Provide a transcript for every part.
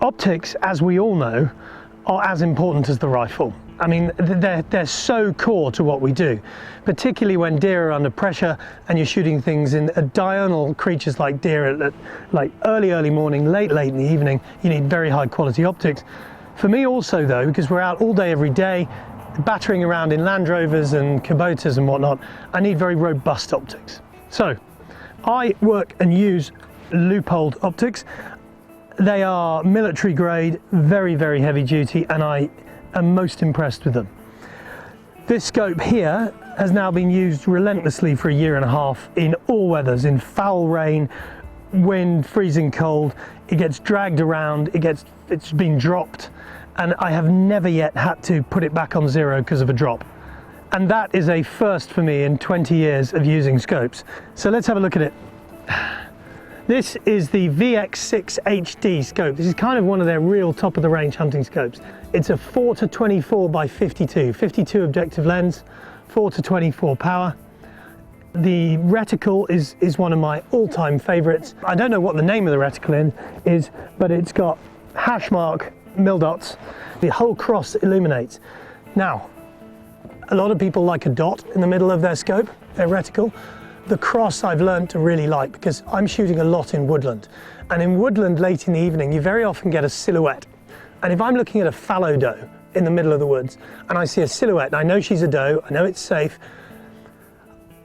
Optics, as we all know, are as important as the rifle. I mean, they're so core to what we do, particularly when deer are under pressure and you're shooting things in diurnal creatures like deer at like early morning, late in the evening. You need very high quality optics. For me also though, because we're out all day every day, battering around in Land Rovers and Kubotas and whatnot, I need very robust optics. So I work and use Leupold optics. They are military grade, very heavy duty, and I am most impressed with them. This scope here has now been used relentlessly for a year and a half in all weathers, in foul rain, wind, freezing cold. It gets dragged around, it's been dropped, and I have never yet had to put it back on zero because of a drop. And that is a first for me in 20 years of using scopes. So let's have a look at it. This is the VX6 HD scope. This is kind of one of their real top of the range hunting scopes. It's a 4-24 by 52 objective lens, 4-24 power. The reticle is one of my all-time favorites. I don't know what the name of the reticle is, but it's got hash mark mil dots. The whole cross illuminates. Now, a lot of people like a dot in the middle of their scope, their reticle. The cross I've learned to really like because I'm shooting a lot in woodland. And in woodland late in the evening, you very often get a silhouette. And if I'm looking at a fallow doe in the middle of the woods and I see a silhouette and I know she's a doe, I know it's safe,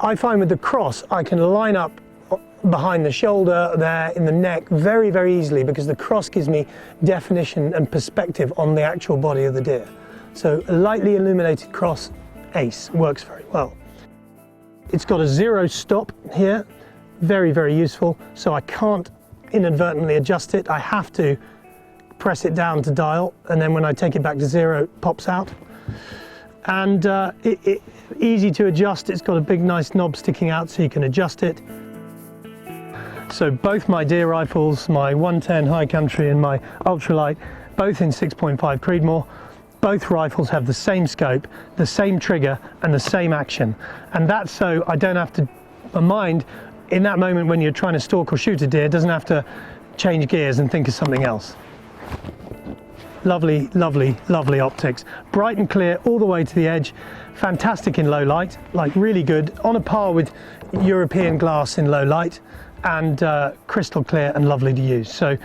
I find with the cross I can line up behind the shoulder, there in the neck very easily because the cross gives me definition and perspective on the actual body of the deer. So a lightly illuminated cross, ace, works very well. It's got a zero stop here, very useful, so I can't inadvertently adjust it. I have to press it down to dial, and then when I take it back to zero, it pops out. And easy to adjust. It's got a big nice knob sticking out so you can adjust it. So both my deer rifles, my 110 high country and my ultralight, both in 6.5 Creedmoor, both rifles have the same scope, the same trigger and the same action. And that's so I don't have to, my mind in that moment when you're trying to stalk or shoot a deer doesn't have to change gears and think of something else. Lovely optics. Bright and clear all the way to the edge. Fantastic in low light, like really good, on a par with European glass in low light, and crystal clear and lovely to use. So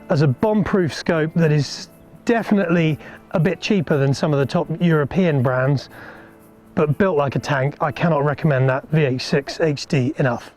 as a bomb-proof scope that is definitely a bit cheaper than some of the top European brands, but built like a tank, I cannot recommend that VX6 HD enough.